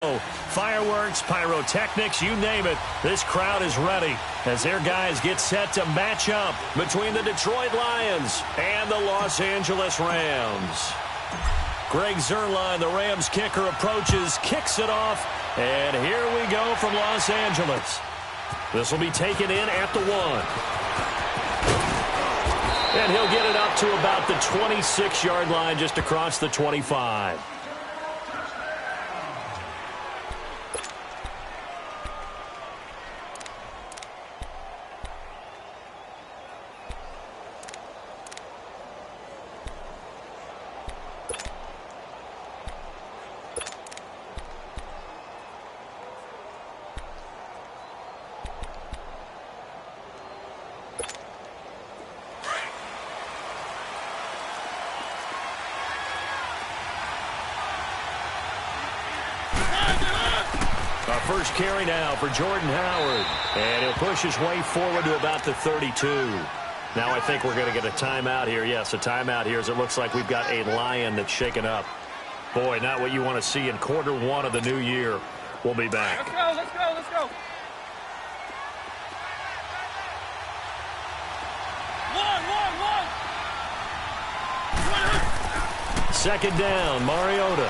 Fireworks, pyrotechnics, you name it. This crowd is ready as their guys get set to match up between the Detroit Lions and the Los Angeles Rams. Greg Zuerlein, the Rams kicker, approaches, kicks it off, and here we go from Los Angeles. This will be taken in at the 1. And he'll get it up to about the 26-yard line, just across the 25. First carry now for Jordan Howard. And he'll push his way forward to about the 32. Now I think we're going to get a timeout here. Yes, a timeout here as it looks like we've got a Lion that's shaken up. Boy, not what you want to see in quarter 1 of the new year. We'll be back. Let's go, let's go, let's go. One. Second down, Mariota.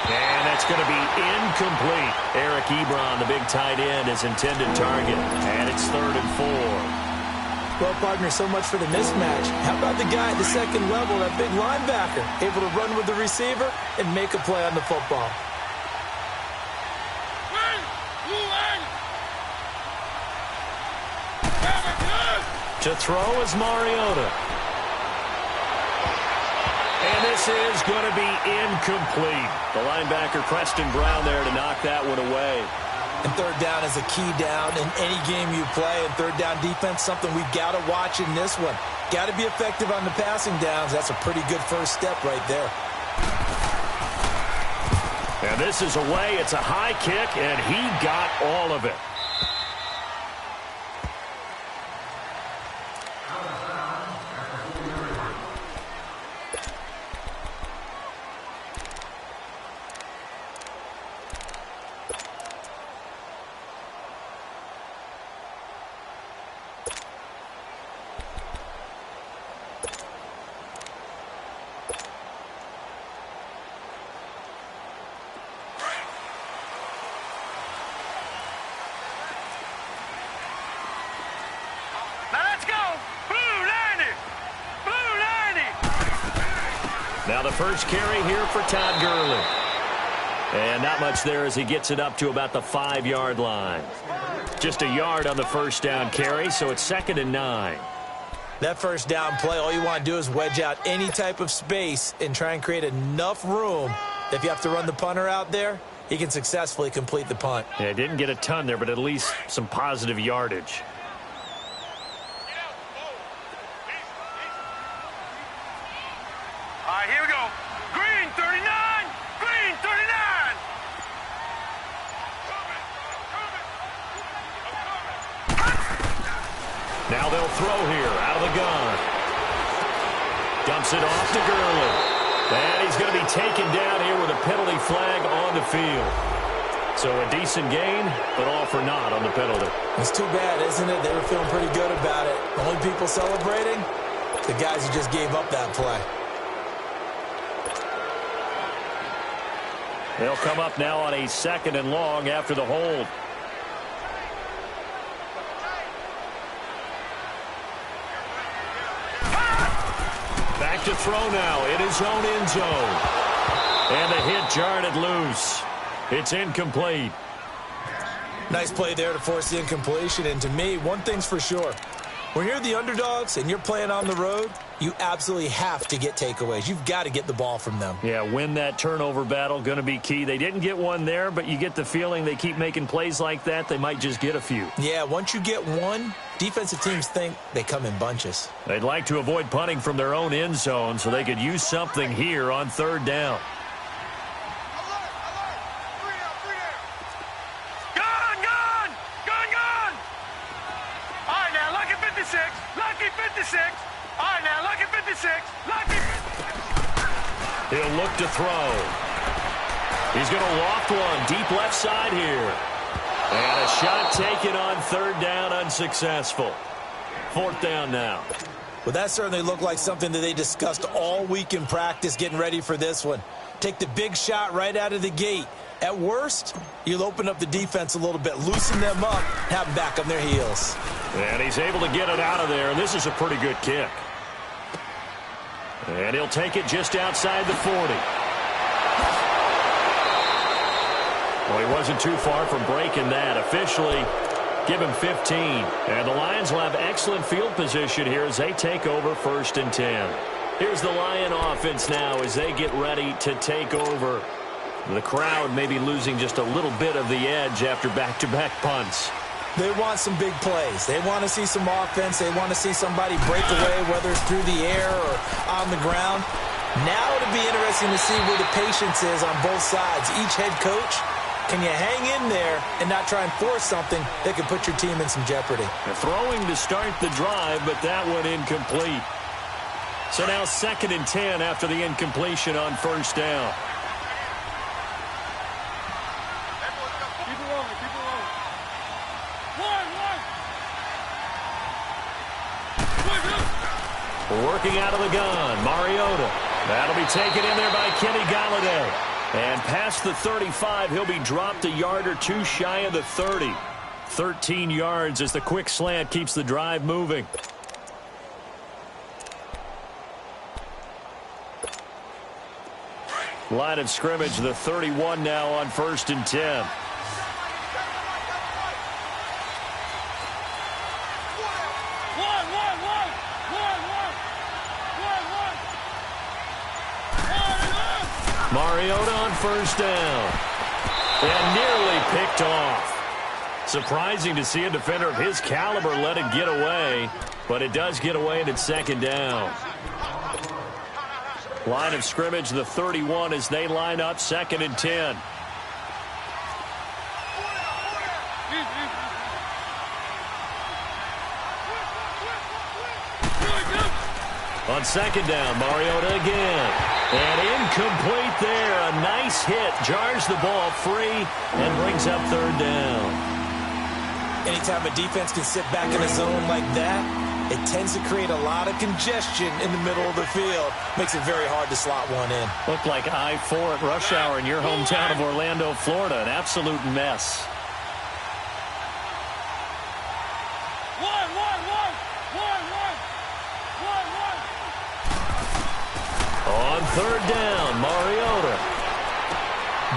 And that's going to be incomplete. Eric Ebron, the big tight end, his intended target. And it's 3rd and 4. Well, partner, so much for the mismatch. How about the guy at the second level, that big linebacker, able to run with the receiver and make a play on the football? To throw is Mariota. And this is going to be incomplete. The linebacker, Preston Brown, there to knock that one away. And third down is a key down in any game you play. And third down defense, something we've got to watch in this one. Got to be effective on the passing downs. That's a pretty good first step right there. And this is away. It's a high kick, and he got all of it. Now the first carry here for Todd Gurley. And not much there as he gets it up to about the 5-yard line. Just a yard on the first down carry, so it's 2nd and 9. That first down play, all you want to do is wedge out any type of space and try and create enough room. If you have to run the punter out there, he can successfully complete the punt. Yeah, didn't get a ton there, but at least some positive yardage. All right, here we go. Green 39. Green 39. Now they'll throw here out of the gun. Dumps it off to Gurley. And he's going to be taken down here with a penalty flag on the field. So a decent gain, but all for naught on the penalty. It's too bad, isn't it? They were feeling pretty good about it. The only people celebrating, the guys who just gave up that play. They'll come up now on a 2nd and long after the hold. Back to throw now in his own end zone. And the hit jarred it loose. It's incomplete. Nice play there to force the incompletion. And to me, one thing's for sure. When you're the underdogs and you're playing on the road, you absolutely have to get takeaways. You've got to get the ball from them. Yeah, win that turnover battle, going to be key. They didn't get one there, but you get the feeling they keep making plays like that, they might just get a few. Yeah, once you get one, defensive teams think they come in bunches. They'd like to avoid punting from their own end zone so they could use something here on 3rd down. He'll look to throw. He's going to loft one deep left side here. And a shot taken on third down, unsuccessful. Fourth down now. Well, that certainly looked like something that they discussed all week in practice getting ready for this one. Take the big shot right out of the gate. At worst, you'll open up the defense a little bit, loosen them up, have them back on their heels. And he's able to get it out of there, and this is a pretty good kick. And he'll take it just outside the 40. Well, he wasn't too far from breaking that. Officially, give him 15. And the Lions will have excellent field position here as they take over 1st and 10. Here's the Lion offense now as they get ready to take over. The crowd may be losing just a little bit of the edge after back-to-back punts. They want some big plays. They want to see some offense. They want to see somebody break away, whether it's through the air or on the ground. Now it'll be interesting to see where the patience is on both sides. Each head coach, can you hang in there and not try and force something that could put your team in some jeopardy? They're throwing to start the drive, but that one incomplete. So now 2nd and 10 after the incompletion on 1st down. Working out of the gun, Mariota. That'll be taken in there by Kenny Golladay. And past the 35, he'll be dropped a yard or two shy of the 30. 13 yards as the quick slant keeps the drive moving. Line of scrimmage, the 31 now on 1st and 10. Mariota on 1st down. And nearly picked off. Surprising to see a defender of his caliber let it get away, but it does get away and it's 2nd down. Line of scrimmage, the 31 as they line up 2nd and 10. On 2nd down, Mariota again. And incomplete there. A nice hit. Jars the ball free and brings up 3rd down. Anytime a defense can sit back in a zone like that, it tends to create a lot of congestion in the middle of the field. Makes it very hard to slot one in. Looked like I-4 at rush hour in your hometown of Orlando, Florida. An absolute mess. On 3rd down, Mariota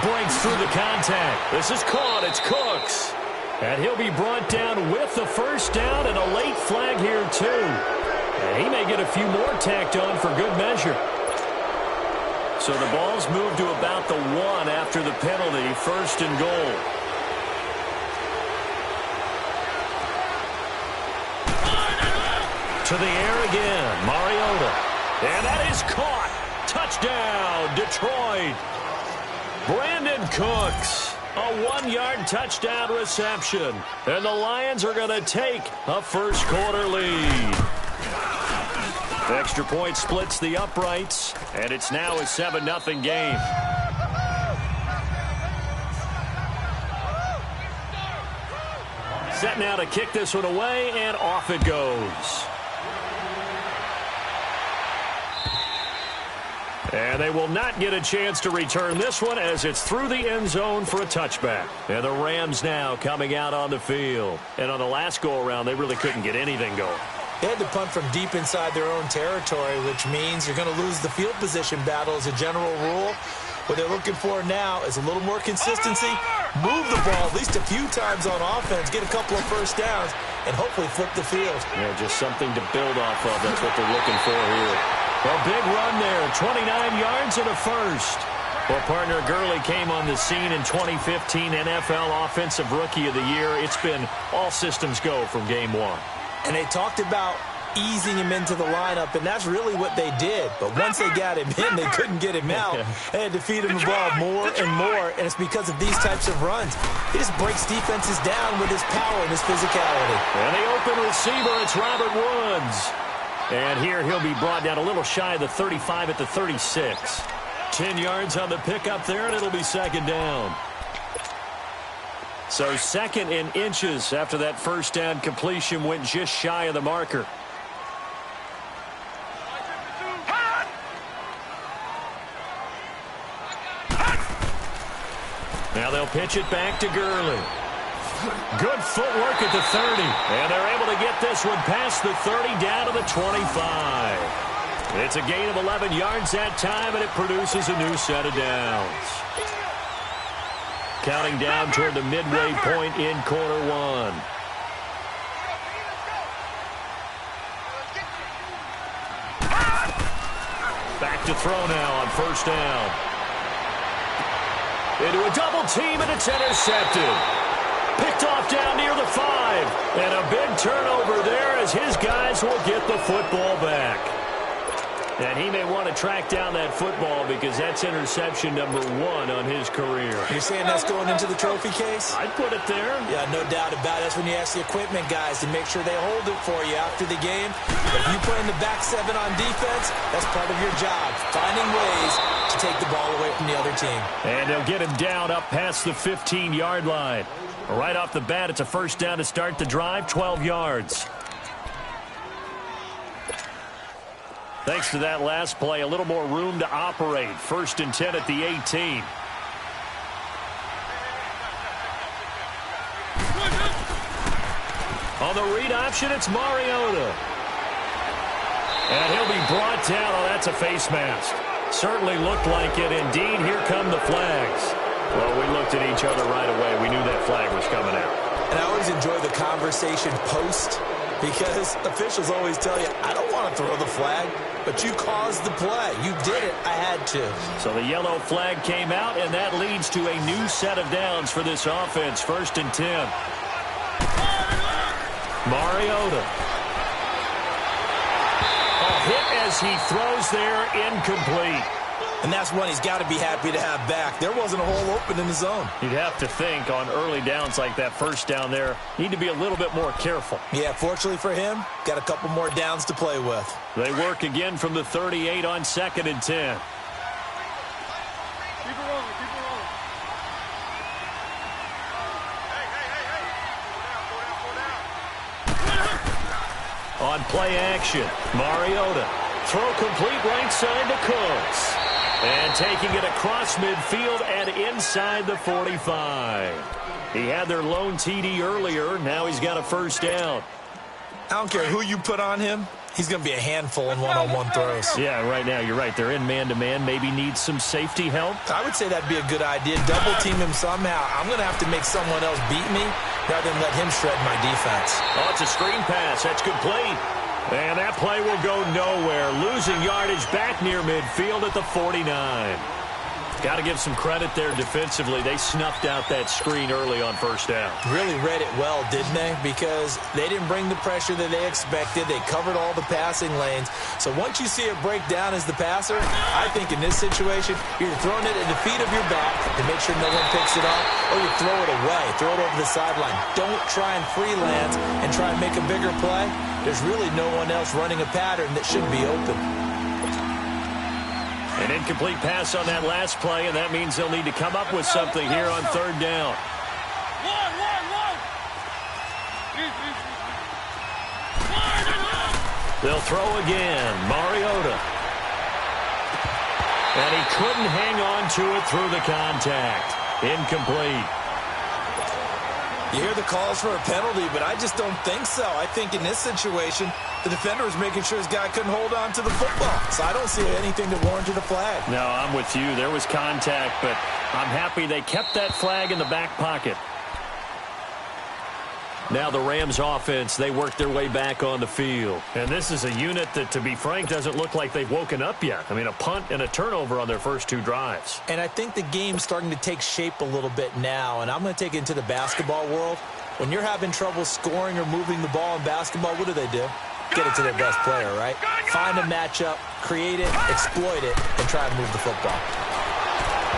breaks through the contact. This is caught. It's Cooks. And he'll be brought down with the 1st down and a late flag here, too. And he may get a few more tacked on for good measure. So the ball's moved to about the 1 after the penalty, 1st and goal. To the air again, Mariota. And that is caught. Touchdown, Detroit. Brandon Cooks, a 1-yard touchdown reception. And the Lions are going to take a 1st quarter lead. Extra point splits the uprights, and it's now a 7-0 game. Set now to kick this one away, and off it goes. And they will not get a chance to return this one as it's through the end zone for a touchback. And the Rams now coming out on the field. And on the last go-around, they really couldn't get anything going. They had to punt from deep inside their own territory, which means you're going to lose the field position battle as a general rule. What they're looking for now is a little more consistency, move the ball at least a few times on offense, get a couple of 1st downs, and hopefully flip the field. Yeah, just something to build off of. That's what they're looking for here. A big run there, 29 yards and a 1st. Well, partner Gurley came on the scene in 2015 NFL Offensive Rookie of the Year. It's been all systems go from game 1. And they talked about easing him into the lineup, and that's really what they did. But once they got him in, they couldn't get him out. They had to feed him the ball more and more, and it's because of these types of runs. He just breaks defenses down with his power and his physicality. And the open receiver, it's Robert Woods. And here he'll be brought down a little shy of the 35 at the 36. 10 yards on the pickup there, and it'll be second down. So second in inches after that first down completion went just shy of the marker. Now they'll pitch it back to Gurley. Good footwork at the 30. And they're able to get this one past the 30 down to the 25. It's a gain of 11 yards that time, and it produces a new set of downs. Counting down toward the midway point in quarter one. Back to throw now on first down. Into a double team, and it's intercepted. Picked off down near the 5. And a big turnover there as his guys will get the football back. And he may want to track down that football because that's interception number 1 on his career. You're saying that's going into the trophy case? I'd put it there. Yeah, no doubt about it. That's when you ask the equipment guys to make sure they hold it for you after the game. If you play in the back 7 on defense, that's part of your job, finding ways to take the ball away from the other team. And they'll get him down up past the 15-yard line. Right off the bat, it's a first down to start the drive, 12 yards. Thanks to that last play, a little more room to operate. First and 10 at the 18. On the read option, it's Mariota. And he'll be brought down. Oh, that's a face mask. Certainly looked like it. Indeed, here come the flags. Well, we looked at each other right away. We knew that flag was coming out. And I always enjoy the conversation post because officials always tell you, I don't want to throw the flag, but you caused the play. You did it. I had to. So the yellow flag came out, and that leads to a new set of downs for this offense. First and 10. Mariota. A hit as he throws there, incomplete. And that's one he's got to be happy to have back. There wasn't a hole open in the zone. You'd have to think on early downs like that first down there, need to be a little bit more careful. Yeah, fortunately for him, got a couple more downs to play with. They work again from the 38 on second and 10. Keep it rolling, keep it rolling. Hey. On play action, Mariota. Throw complete right side to Cooks. And taking it across midfield and inside the 45. He had their lone TD earlier. Now he's got a first down. I don't care who you put on him. He's going to be a handful in one-on-one throws. Yeah, right now you're right. They're in man-to-man. Maybe needs some safety help. I would say that'd be a good idea. Double team him somehow. I'm going to have to make someone else beat me rather than let him shred my defense. Oh, it's a screen pass. That's complete. And that play will go nowhere. Losing yardage back near midfield at the 49. Got to give some credit there defensively. They snuffed out that screen early on first down. Really read it well, didn't they? Because they didn't bring the pressure that they expected. They covered all the passing lanes. So once you see it break down as the passer, I think in this situation, you're throwing it at the feet of your back to make sure no one picks it up, or you throw it away, throw it over the sideline. Don't try and freelance and try and make a bigger play. There's really no one else running a pattern that should be open. An incomplete pass on that last play, and that means they'll need to come up with something here on third down. They'll throw again. Mariota. And he couldn't hang on to it through the contact. Incomplete. You hear the calls for a penalty, but I just don't think so. I think in this situation, the defender was making sure his guy couldn't hold on to the football. So I don't see anything to warrant a flag. No, I'm with you. There was contact, but I'm happy they kept that flag in the back pocket. Now the Rams offense, they work their way back on the field. And this is a unit that, to be frank, doesn't look like they've woken up yet. I mean, a punt and a turnover on their first two drives. And I think the game's starting to take shape a little bit now, and I'm going to take it into the basketball world. When you're having trouble scoring or moving the ball in basketball, what do? Get it to their best player, right? Find a matchup, create it, exploit it, and try and move the football.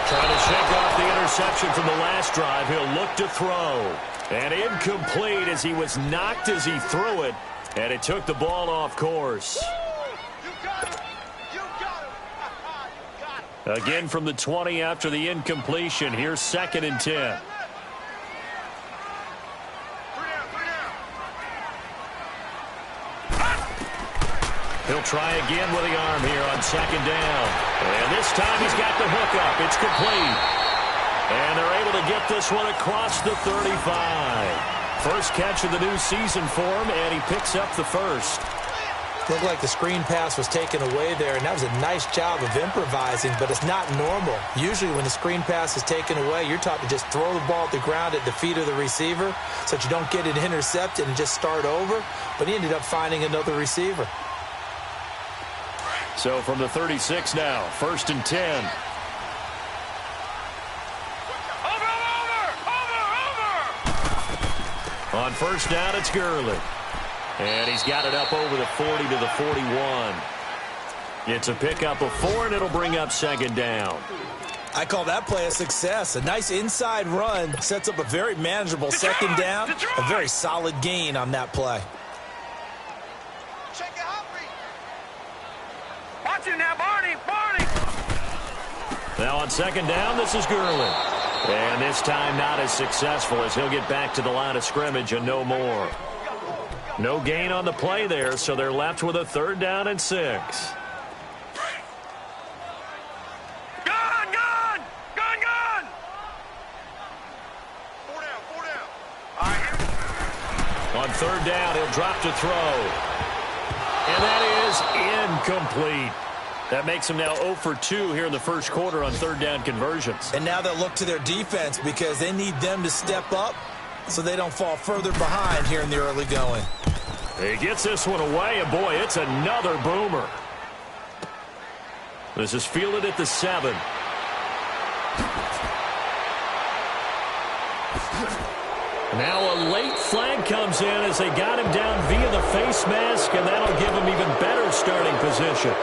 Trying to shake off the interception from the last drive. He'll look to throw. And incomplete as he was knocked as he threw it. And it took the ball off course. You got it. You got it. You got it. Again from the 20 after the incompletion. Here's 2nd and 10. He'll try again with the arm here on 2nd down. And this time he's got the hook up. It's complete. And they're able to get this one across the 35. First catch of the new season for him, and he picks up the first. Looked like the screen pass was taken away there, and that was a nice job of improvising, but it's not normal. Usually when the screen pass is taken away, you're taught to just throw the ball at the ground at the feet of the receiver so that you don't get it intercepted and just start over, but he ended up finding another receiver. So from the 36 now, 1st and 10. On 1st down, it's Gurley. And he's got it up over the 40 to the 41. It's a pickup of 4, and it'll bring up 2nd down. I call that play a success. A nice inside run sets up a very manageable 2nd down. A very solid gain on that play. Watch him now, Barney. Barney. Now on 2nd down, this is Gurley. And this time not as successful as he'll get back to the line of scrimmage and no more. No gain on the play there, so they're left with a 3rd down and 6. Gun, gun! Gun, gun! 4 down, 4 down. All right, here. On 3rd down, he'll drop to throw. And that is incomplete. That makes him now 0 for 2 here in the first quarter on 3rd down conversions. And now they'll look to their defense because they need them to step up so they don't fall further behind here in the early going. He gets this one away, and boy, it's another boomer. This is fielded at the 7. Now a late flag comes in as they got him down via the face mask, and that'll give him even better starting position.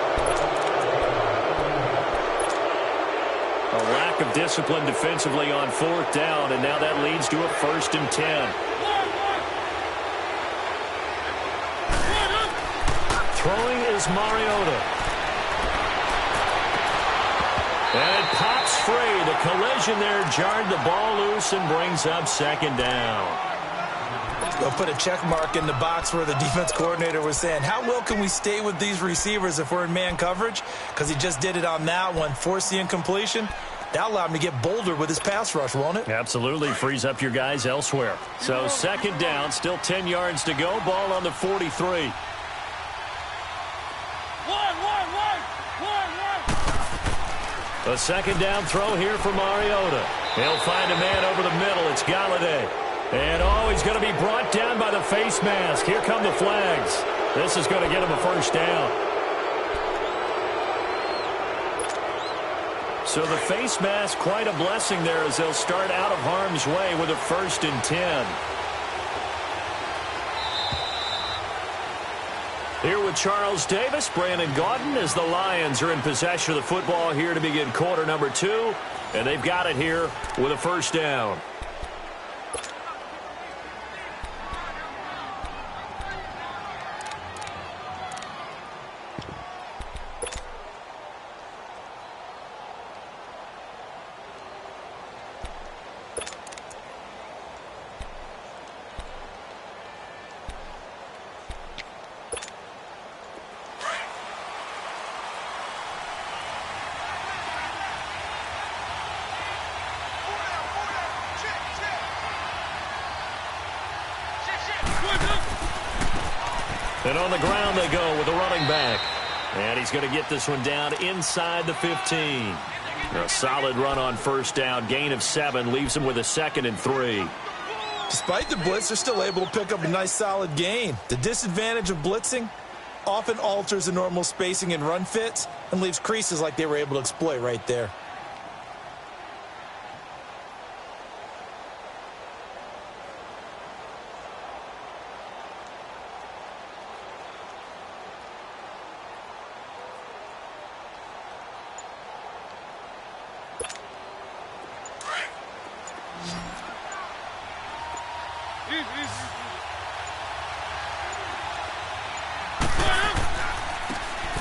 A lack of discipline defensively on 4th down, and now that leads to a 1st and 10. Throwing is Mariota. And it pops free. The collision there jarred the ball loose and brings up 2nd down. They'll put a check mark in the box where the defense coordinator was saying, how well can we stay with these receivers if we're in man coverage? Because he just did it on that one, forced the incompletion. That allowed him to get bolder with his pass rush, won't it? Absolutely. Frees up your guys elsewhere. So 2nd down, still 10 yards to go. Ball on the 43. A 2nd down throw here for Mariota. He'll find a man over the middle. It's Galladay. And, he's going to be brought down by the face mask. Here come the flags. This is going to get him a 1st down. So the face mask, quite a blessing there as they'll start out of harm's way with a 1st and 10. Here with Charles Davis, Brandon Gaudin, as the Lions are in possession of the football here to begin quarter number 2. And they've got it here with a 1st down. And on the ground they go with the running back. And he's going to get this one down inside the 15. A solid run on 1st down. Gain of 7 leaves him with a 2nd and 3. Despite the blitz, they're still able to pick up a nice solid gain. The disadvantage of blitzing often alters the normal spacing and run fits and leaves creases like they were able to exploit right there.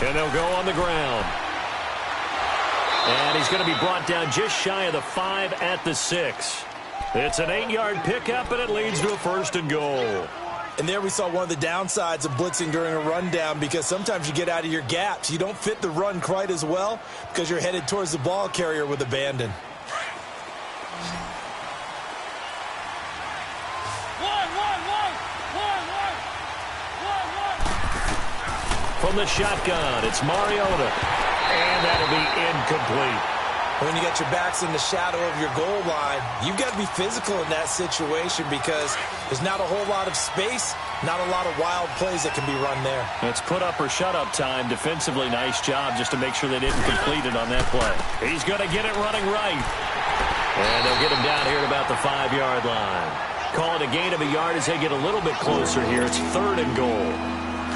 And they'll go on the ground. And he's going to be brought down just shy of the 5 at the 6. It's an 8-yard pickup, and it leads to a 1st and goal. And there we saw one of the downsides of blitzing during a rundown, because sometimes you get out of your gaps. You don't fit the run quite as well because you're headed towards the ball carrier with abandon. From the shotgun, it's Mariota. And that'll be incomplete. When you got your backs in the shadow of your goal line, you've got to be physical in that situation because there's not a whole lot of space, not a lot of wild plays that can be run there. It's put up or shut up time. Defensively, nice job just to make sure they didn't complete it on that play. He's going to get it running right. And they'll get him down here at about the 5-yard line. Call it a gain of a yard as they get a little bit closer here. It's 3rd and goal.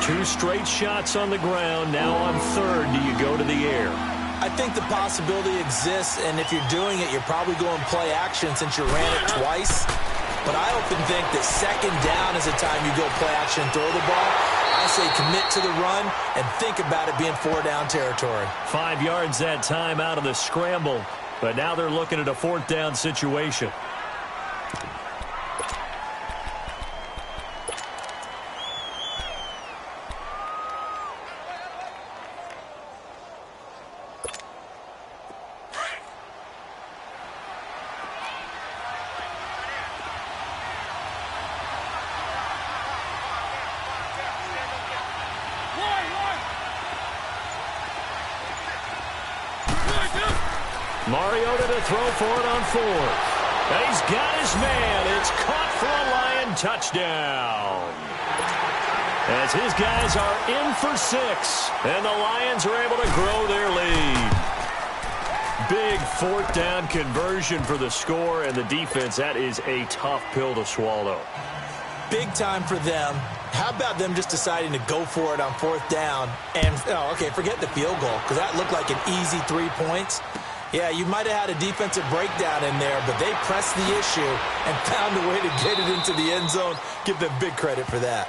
2 straight shots on the ground. Now on 3rd, do you go to the air? I think the possibility exists, and if you're doing it, you're probably going play action since you ran it twice. But I often think that 2nd down is the time you go play action and throw the ball. I say commit to the run and think about it being 4-down territory. 5 yards that time out of the scramble, but now they're looking at a 4th down situation. Mariota to throw for it on 4th. And he's got his man. It's caught for a Lion touchdown. As his guys are in for 6. And the Lions are able to grow their lead. Big 4th down conversion for the score, and the defense, that is a tough pill to swallow. Big time for them. How about them just deciding to go for it on 4th down? And, forget the field goal, because that looked like an easy 3 points. Yeah, you might have had a defensive breakdown in there, but they pressed the issue and found a way to get it into the end zone. Give them big credit for that.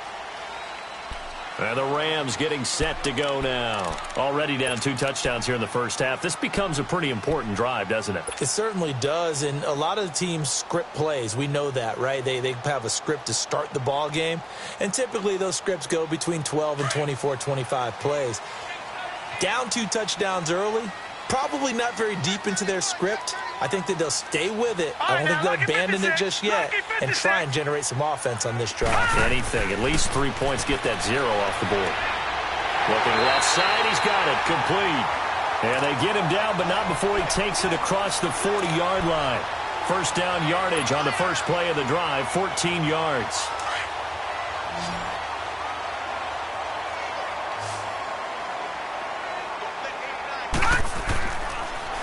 And the Rams getting set to go now. Already down 2 touchdowns here in the first half. This becomes a pretty important drive, doesn't it? It certainly does, and a lot of the teams script plays. We know that, right? They have a script to start the ball game, and typically those scripts go between 12 and 24, 25 plays. Down 2 touchdowns early, probably not very deep into their script. I think that they'll stay with it. I don't think they'll abandon it just yet and try and generate some offense on this drive. Anything. At least 3 points get that 0 off the board. Looking left side. He's got it. Complete. And they get him down, but not before he takes it across the 40-yard line. 1st down yardage on the first play of the drive, 14 yards.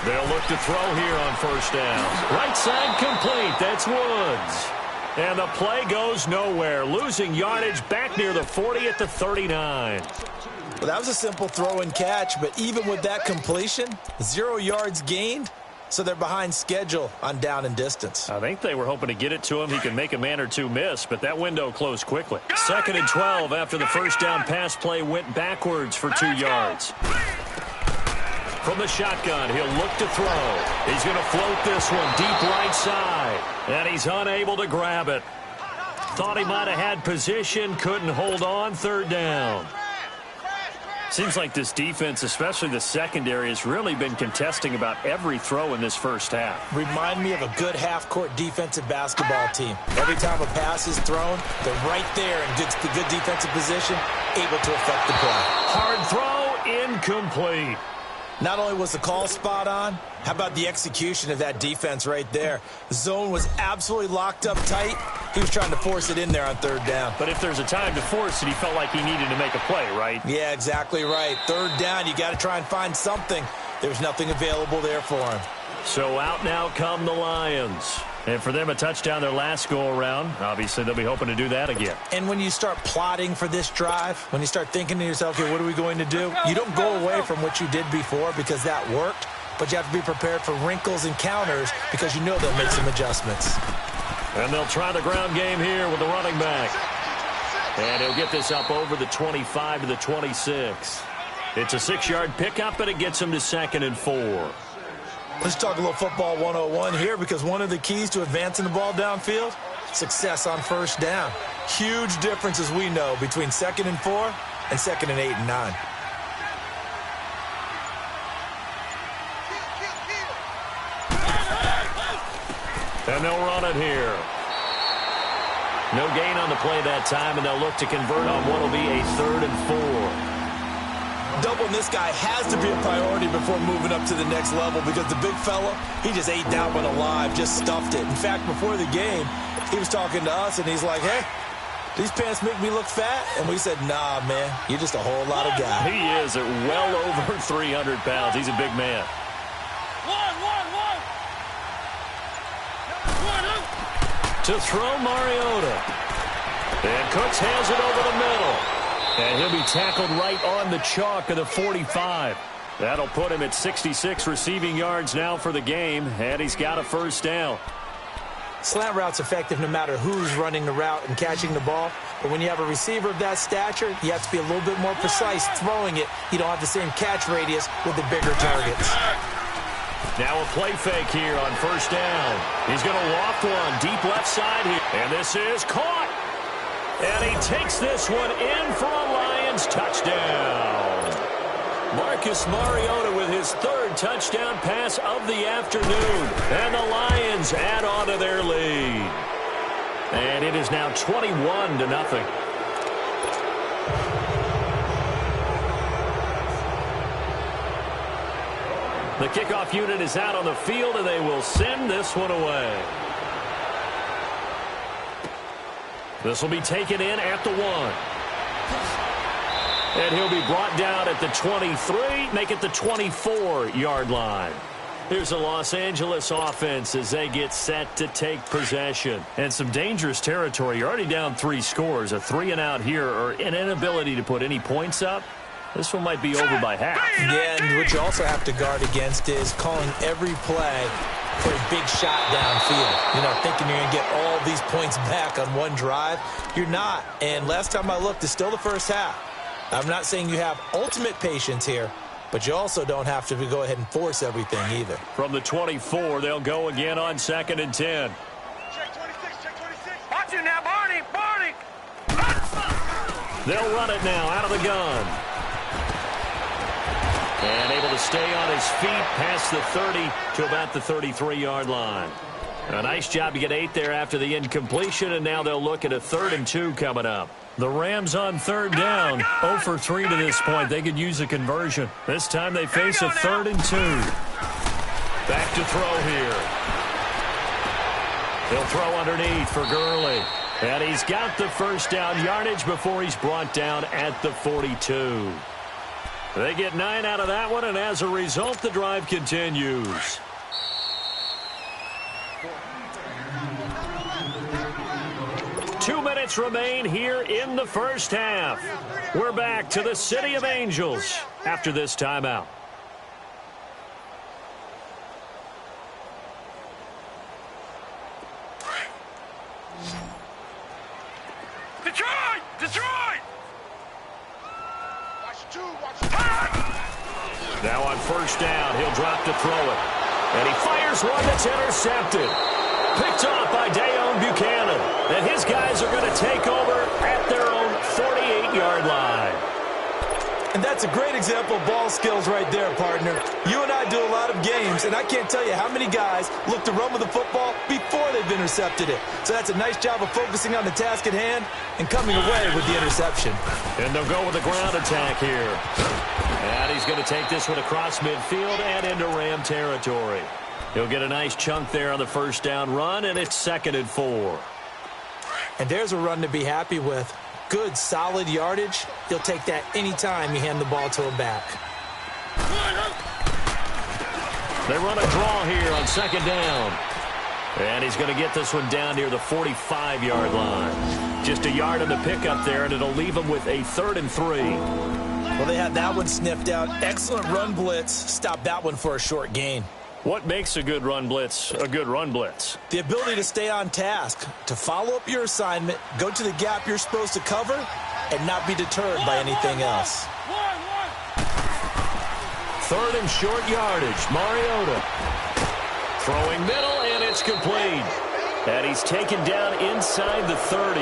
They'll look to throw here on 1st down. Right side complete. That's Woods. And the play goes nowhere. Losing yardage back near the 40 at the 39. Well, that was a simple throw and catch, but even with that completion, 0 yards gained, so they're behind schedule on down and distance. I think they were hoping to get it to him. He can make a man or two miss, but that window closed quickly. 2nd and 12 after the 1st down pass play went backwards for 2 yards. From the shotgun, he'll look to throw. He's going to float this one deep right side. And he's unable to grab it. Thought he might have had position, couldn't hold on. 3rd down. Seems like this defense, especially the secondary, has really been contesting about every throw in this first half. Remind me of a good half-court defensive basketball team. Every time a pass is thrown, they're right there in good defensive position, able to affect the play. Hard throw, incomplete. Not only was the call spot on, how about the execution of that defense right there? The zone was absolutely locked up tight. He was trying to force it in there on 3rd down. But if there's a time to force it, he felt like he needed to make a play, right? Yeah, exactly right. 3rd down, you got to try and find something. There's nothing available there for him. So out now come the Lions. And for them, a touchdown their last go-around. Obviously, they'll be hoping to do that again. And when you start plotting for this drive, when you start thinking to yourself, okay, what are we going to do? You don't go away from what you did before because that worked, but you have to be prepared for wrinkles and counters because you know they'll make some adjustments. And they'll try the ground game here with the running back. And he'll get this up over the 25 to the 26. It's a 6-yard pickup, and it gets him to 2nd and 4. Let's talk a little football 101 here, because one of the keys to advancing the ball downfield, success on first down. Huge difference, as we know, between 2nd and 4 and 2nd and 8 and 9. And they'll run it here. No gain on the play that time, and they'll look to convert on what will be a 3rd and 4. Doubling this guy has to be a priority before moving up to the next level, because the big fella, he just ate that one alive, just stuffed it. In fact, before the game, he was talking to us, and he's like, hey, these pants make me look fat? And we said, nah, man, you're just a whole lot of guy. He is at well over 300 pounds. He's a big man. To throw Mariota. And Cooks hands it over the middle. And he'll be tackled right on the chalk of the 45. That'll put him at 66 receiving yards now for the game, and he's got a first down. Slant route's effective no matter who's running the route and catching the ball. But when you have a receiver of that stature, you have to be a little bit more precise throwing it. You don't have the same catch radius with the bigger targets. Now a play fake here on first down. He's going to loft one deep left side here. And this is caught. And he takes this one in for a Lions touchdown. Marcus Mariota with his 3rd touchdown pass of the afternoon. And the Lions add on to their lead. And it is now 21-0. The kickoff unit is out on the field, and they will send this one away. This will be taken in at the 1. And he'll be brought down at the 23, make it the 24-yard line. Here's the Los Angeles offense as they get set to take possession. And some dangerous territory. You're already down 3 scores. A 3-and-out here, or an inability to put any points up. This one might be over by half. Yeah, and what you also have to guard against is calling every play for a big shot downfield. You know, thinking you're going to get all these points back on one drive. You're not. And last time I looked, it's still the first half. I'm not saying you have ultimate patience here, but you also don't have to go ahead and force everything either. From the 24, they'll go again on 2nd and 10. Check 26, check 26. Watch it now, Barney, Barney. They'll run it now out of the gun. And able to stay on his feet past the 30 to about the 33-yard line. A nice job to get 8 there after the incompletion, and now they'll look at a 3rd and 2 coming up. The Rams on 3rd down, 0 for 3 to this point. They could use a conversion. This time they face a 3rd and 2. Back to throw here. He'll throw underneath for Gurley. And he's got the first down yardage before he's brought down at the 42. They get 9 out of that one, and as a result, the drive continues. Two minutes remain here in the first half. We're back to the City of Angels after this timeout. Detroit! Detroit! Now on first down, he'll drop to throw it. And he fires one that's intercepted. Picked off by Deone Bucannon. And his guys are going to take over at their own 48-yard line. And that's a great example of ball skills right there, partner. You and I do a lot of games, and I can't tell you how many guys look to run with the football before they've intercepted it. So that's a nice job of focusing on the task at hand and coming away with the interception. And they'll go with the ground attack here. And he's going to take this one across midfield and into Ram territory. He'll get a nice chunk there on the first down run, and it's 2nd and 4. And there's a run to be happy with. Good, solid yardage. He'll take that anytime you hand the ball to him back. They run a draw here on 2nd down. And he's going to get this one down near the 45-yard line. Just a yard on the pickup there, and it'll leave him with a 3rd and 3. Well, they had that one sniffed out. Excellent run blitz. Stop that one for a short gain. What makes a good run blitz a good run blitz? The ability to stay on task, to follow up your assignment, go to the gap you're supposed to cover, and not be deterred by anything else. 3rd and short yardage. Mariota. Throwing middle, and it's complete. And he's taken down inside the 30.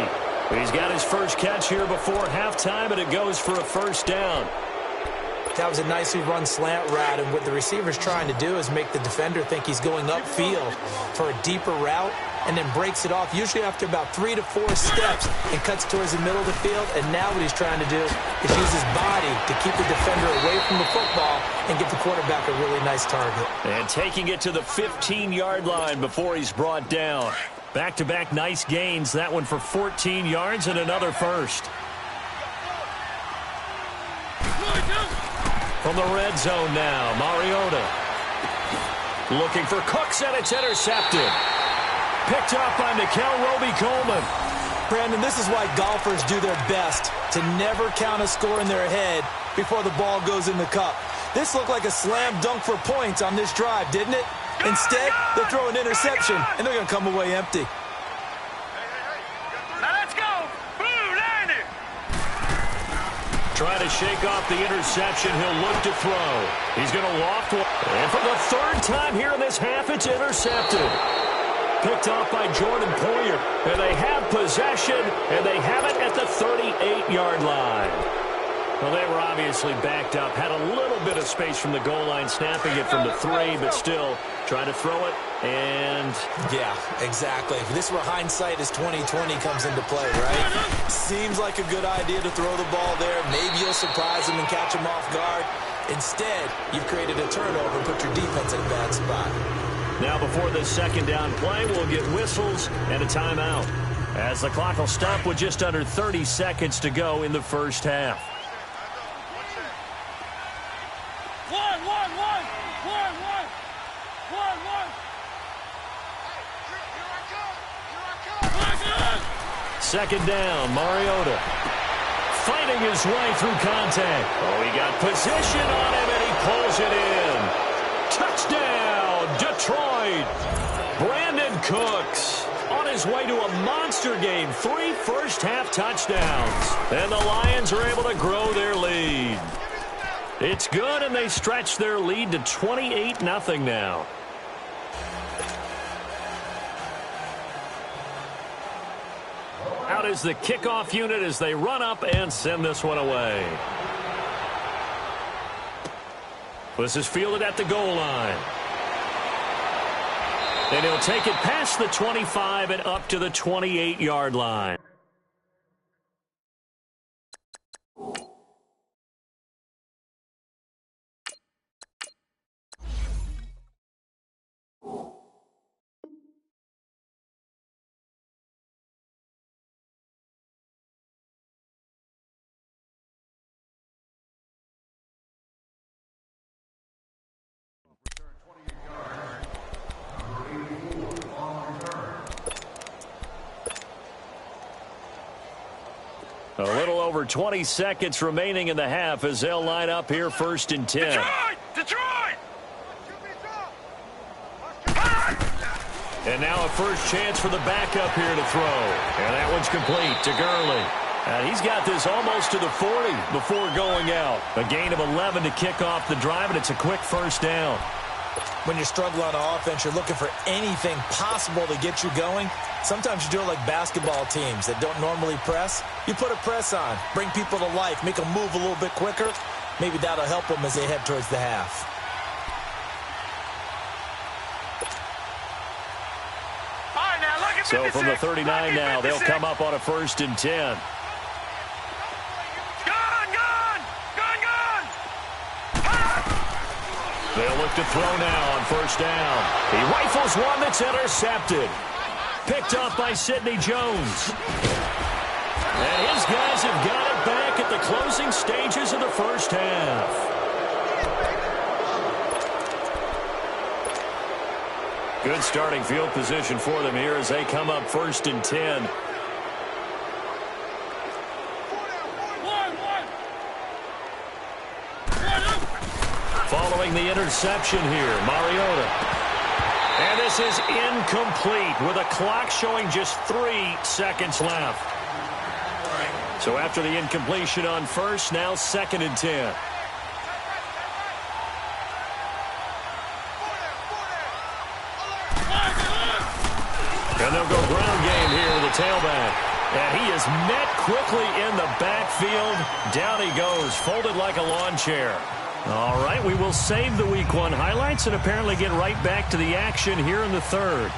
He's got his first catch here before halftime, and it goes for a first down. That was a nicely run slant route, and what the receiver's trying to do is make the defender think he's going upfield for a deeper route, and then breaks it off, usually after about 3 to 4 steps, and cuts towards the middle of the field. And now what he's trying to do is use his body to keep the defender away from the football and get the quarterback a really nice target. And taking it to the 15-yard line before he's brought down. Back-to-back nice gains, that one for 14 yards and another first. From the red zone now, Mariota. Looking for Cooks, and it's intercepted. Picked up by Mikel Roby-Coleman. Brandon, this is why golfers do their best to never count a score in their head before the ball goes in the cup. This looked like a slam dunk for points on this drive, didn't it? Instead, they throw an interception, and they're going to come away empty. Now let's go. Blue, Landy. Trying to shake off the interception. He'll look to throw. He's going to loft one. And for the third time here in this half, it's intercepted. Picked off by Jordan Poyer. And they have possession, and they have it at the 38-yard line. Well, they were obviously backed up. Had a little bit of space from the goal line, snapping it from the 3, but still trying to throw it. And yeah, exactly. This is where hindsight is 20/20 comes into play, right? Seems like a good idea to throw the ball there. Maybe you'll surprise him and catch him off guard. Instead, you've created a turnover and put your defense in a bad spot. Now before this second down play, we'll get whistles and a timeout, as the clock will stop with just under 30 seconds to go in the first half. Second down, Mariota. Fighting his way through contact. Oh, he got position on him, and he pulls it in. Touchdown, Detroit. Brandon Cooks on his way to a monster game. 3 first-half touchdowns. And the Lions are able to grow their lead. It's good, and they stretch their lead to 28-0 now. Out is the kickoff unit as they run up and send this one away. This is fielded at the goal line. And he'll take it past the 25 and up to the 28-yard line. A little over 20 seconds remaining in the half as they'll line up here first and 10. Detroit! And now a first chance for the backup here to throw. And that one's complete to Gurley. And he's got this almost to the 40 before going out. A gain of 11 to kick off the drive, and it's a quick first down. When you struggle on offense, you're looking for anything possible to get you going. Sometimes you do it like basketball teams that don't normally press. You put a press on, bring people to life, make them move a little bit quicker. Maybe that'll help them as they head towards the half. All right, now look at So 56. from the 39 now, they'll come up on a first and 10. They'll look to throw now on first down. He rifles one that's intercepted. Picked off by Sidney Jones. And his guys have got it back at the closing stages of the first half. Good starting field position for them here as they come up first and 10. Following the interception here, Mariota. And this is incomplete with a clock showing just 3 seconds left. So after the incompletion on first, now second and 10. And he is met quickly in the backfield. Down he goes, folded like a lawn chair. All right, we will save the Week 1 highlights and apparently get right back to the action here in the third.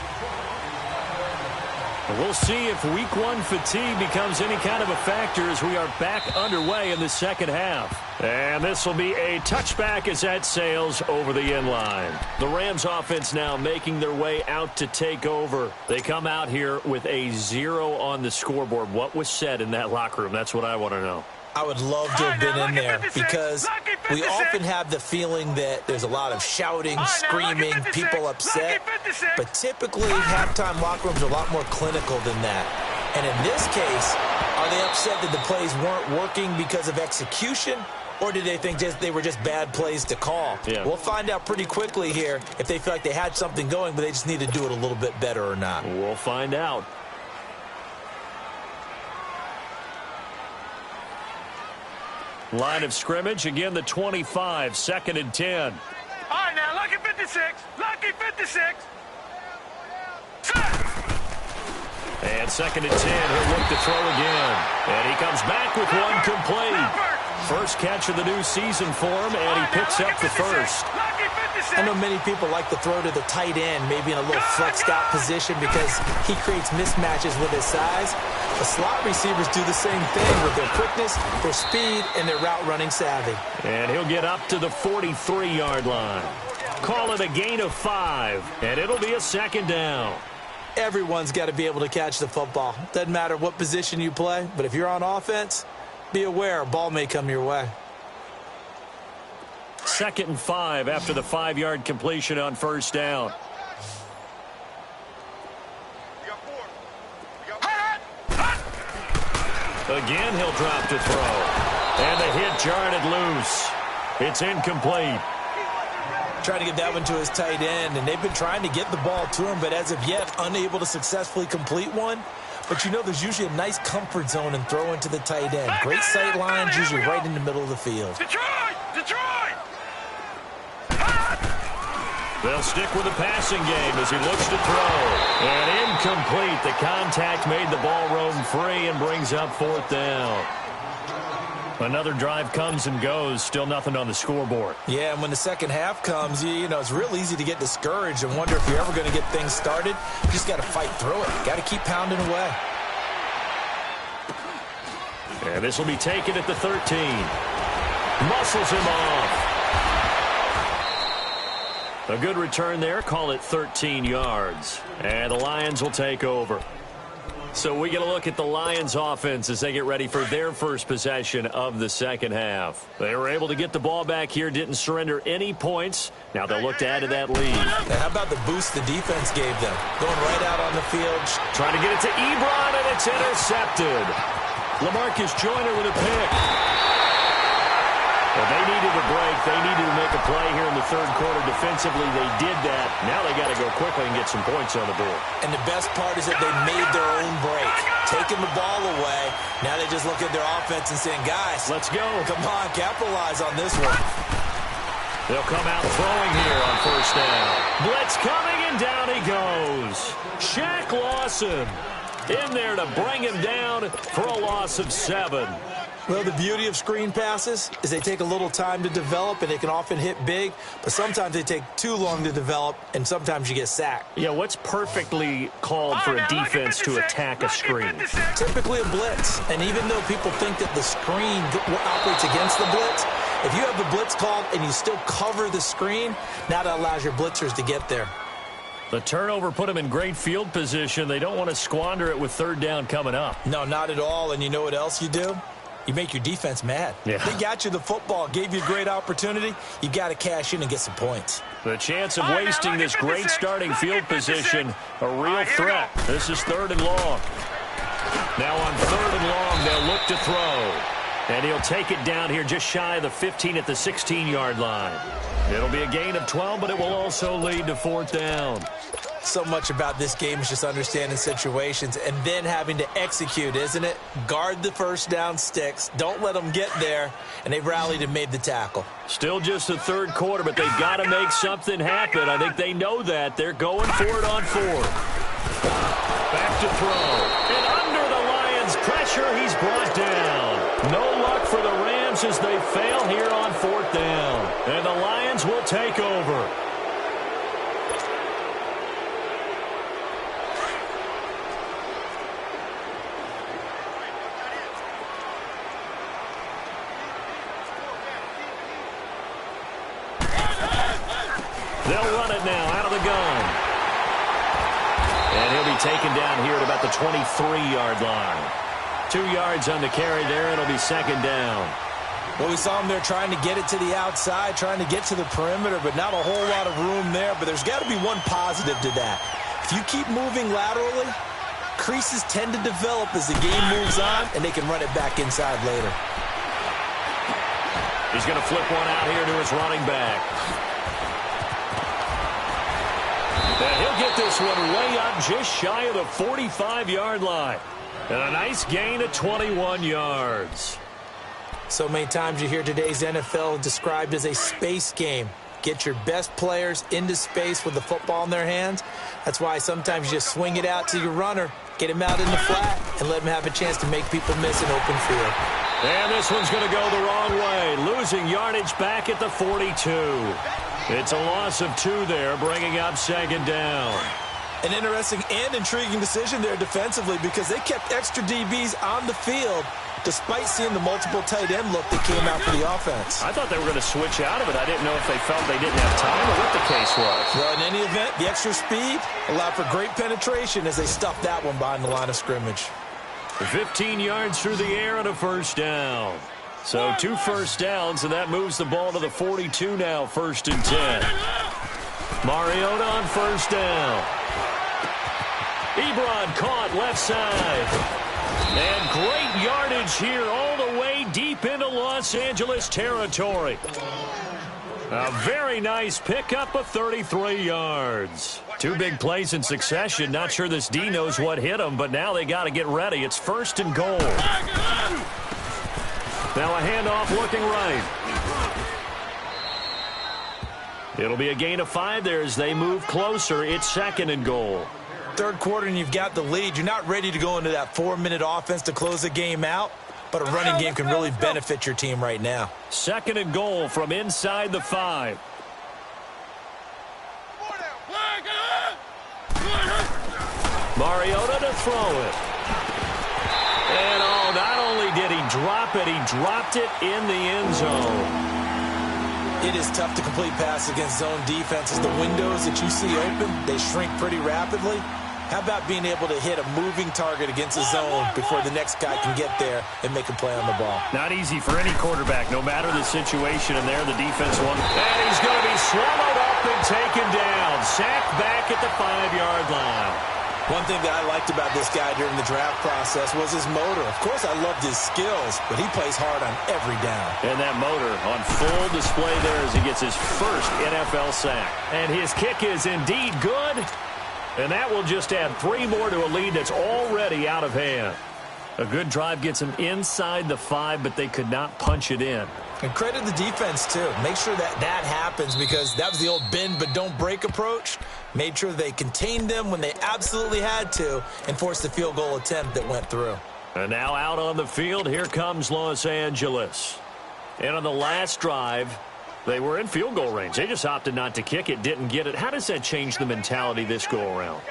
We'll see if Week 1 fatigue becomes any kind of a factor as we are back underway in the second half. And this will be a touchback as that sails over the end line. The Rams offense now making their way out to take over. They come out here with a 0 on the scoreboard. What was said in that locker room? That's what I want to know. I would love to have been in there because we often have the feeling that there's a lot of shouting, screaming, people upset. But typically, halftime locker rooms are a lot more clinical than that. And in this case, are they upset that the plays weren't working because of execution? Or did they think they were just bad plays to call? Yeah. We'll find out pretty quickly here if they feel like they had something going, but they just need to do it a little bit better or not. We'll find out. Line of scrimmage, again the 25, 2nd and 10. All right, now, lucky 56. Lucky 56. And 2nd and 10, he'll look to throw again. And he comes back with one complete. First catch of the new season for him, and he picks up the first. I know many people like to throw to the tight end, maybe in a little flexed out position because he creates mismatches with his size. The slot receivers do the same thing with their quickness, their speed, and their route running savvy. And he'll get up to the 43-yard line. Call it a gain of 5, and it'll be a 2nd down. Everyone's got to be able to catch the football. Doesn't matter what position you play, but if you're on offense, be aware a ball may come your way. 2nd and 5 after the 5-yard completion on first down. Again, he'll drop to throw. And the hit jarred it loose. It's incomplete. Trying to get that one to his tight end, and they've been trying to get the ball to him, but as of yet, unable to successfully complete one. But you know there's usually a nice comfort zone in throwing to the tight end. Great sight lines, usually right in the middle of the field. Detroit! Detroit! They'll stick with the passing game as he looks to throw. And incomplete. The contact made the ball roam free and brings up 4th down. Another drive comes and goes. Still nothing on the scoreboard. Yeah, and when the second half comes, you know, it's real easy to get discouraged and wonder if you're ever going to get things started. You just got to fight through it. Got to keep pounding away. And this will be taken at the 13. Muscles him off. A good return there. Call it 13 yards. And the Lions will take over. So we get a look at the Lions offense as they get ready for their first possession of the second half. They were able to get the ball back here, didn't surrender any points. Now they'll look to add to that lead. And how about the boost the defense gave them? Going right out on the field. Trying to get it to Ebron, and it's intercepted. LaMarcus Joyner with a pick. Well, they needed a break. They needed to make a play here in the third quarter. Defensively, they did that. Now they got to go quickly and get some points on the board. And the best part is that they made their own break. Taking the ball away. Now they just look at their offense and saying, guys, let's go. Come on, capitalize on this one. They'll come out throwing here on first down. Blitz coming, and down he goes. Shaq Lawson in there to bring him down for a loss of 7. Well, the beauty of screen passes is they take a little time to develop, and they can often hit big, but sometimes they take too long to develop, and sometimes you get sacked. Yeah, what's perfectly called for a defense to attack a screen? Typically a blitz, and even though people think that the screen operates against the blitz, if you have the blitz called and you still cover the screen, now that allows your blitzers to get there. The turnover put them in great field position. They don't want to squander it with third down coming up. No, not at all, and you know what else you do? You make your defense mad. Yeah. They got you the football, gave you a great opportunity. You got to cash in and get some points. The chance of wasting this great starting field position, a real threat. This is 3rd and long. Now on 3rd and long, they'll look to throw. And he'll take it down here just shy of the 15 at the 16-yard line. It'll be a gain of 12, but it will also lead to 4th down. So much about this game is just understanding situations and then having to execute, isn't it? Guard the first down sticks. Don't let them get there. And they've rallied and made the tackle. Still just the third quarter, but they've got to make something happen. I think they know that. They're going for it on 4th. Back to throw. And under the Lions as they fail here on 4th down. And the Lions will take over. They'll run it now out of the gun. And he'll be taken down here at about the 23-yard line. 2 yards on the carry there. It'll be 2nd down. Well, we saw him there trying to get it to the outside, trying to get to the perimeter, but not a whole lot of room there. But there's got to be one positive to that. If you keep moving laterally, creases tend to develop as the game moves on, and they can run it back inside later. He's going to flip one out here to his running back. And he'll get this one way up just shy of the 45-yard line. And a nice gain of 21 yards. So many times you hear today's NFL described as a space game. Get your best players into space with the football in their hands. That's why sometimes you just swing it out to your runner, get him out in the flat, and let him have a chance to make people miss an open field. And this one's going to go the wrong way, losing yardage back at the 42. It's a loss of 2 there, bringing up 2nd down. An interesting and intriguing decision there defensively because they kept extra DBs on the field despite seeing the multiple tight end look that came out for the offense. I thought they were going to switch out of it. I didn't know if they felt they didn't have time or what the case was. Well, in any event, the extra speed allowed for great penetration as they stuffed that one behind the line of scrimmage. 15 yards through the air and a 1st down. So 2 first downs, and that moves the ball to the 42 now, 1st and 10. Mariota on 1st down. Ebron caught left side. And great yardage here all the way deep into Los Angeles territory. A very nice pickup of 33 yards. 2 big plays in succession. Not sure this D knows what hit him, but now they got to get ready. It's 1st and goal. Now a handoff looking right. It'll be a gain of 5 there as they move closer. It's 2nd and goal. 3rd quarter and you've got the lead. You're not ready to go into that 4-minute offense to close the game out, but a running game can really benefit your team right now. 2nd and goal from inside the 5. Mariota to throw it. And not only did he drop it, he dropped it in the end zone. It is tough to complete passes against zone defenses. The windows that you see open, they shrink pretty rapidly. How about being able to hit a moving target against a zone before the next guy can get there and make a play on the ball? Not easy for any quarterback, no matter the situation. And there, the defense won. And he's going to be swallowed up and taken down. Sacked back at the 5-yard line. One thing that I liked about this guy during the draft process was his motor. Of course, I loved his skills, but he plays hard on every down. And that motor on full display there as he gets his first NFL sack. And his kick is indeed good. And that will just add 3 more to a lead that's already out of hand. A good drive gets him inside the 5, but they could not punch it in. And credit the defense, too. Make sure that happens because that was the old bend but don't break approach. Made sure they contained them when they absolutely had to and forced the field goal attempt that went through. And now out on the field, here comes Los Angeles. And on the last drive, they were in field goal range. They just opted not to kick it, didn't get it. How does that change the mentality this go-around?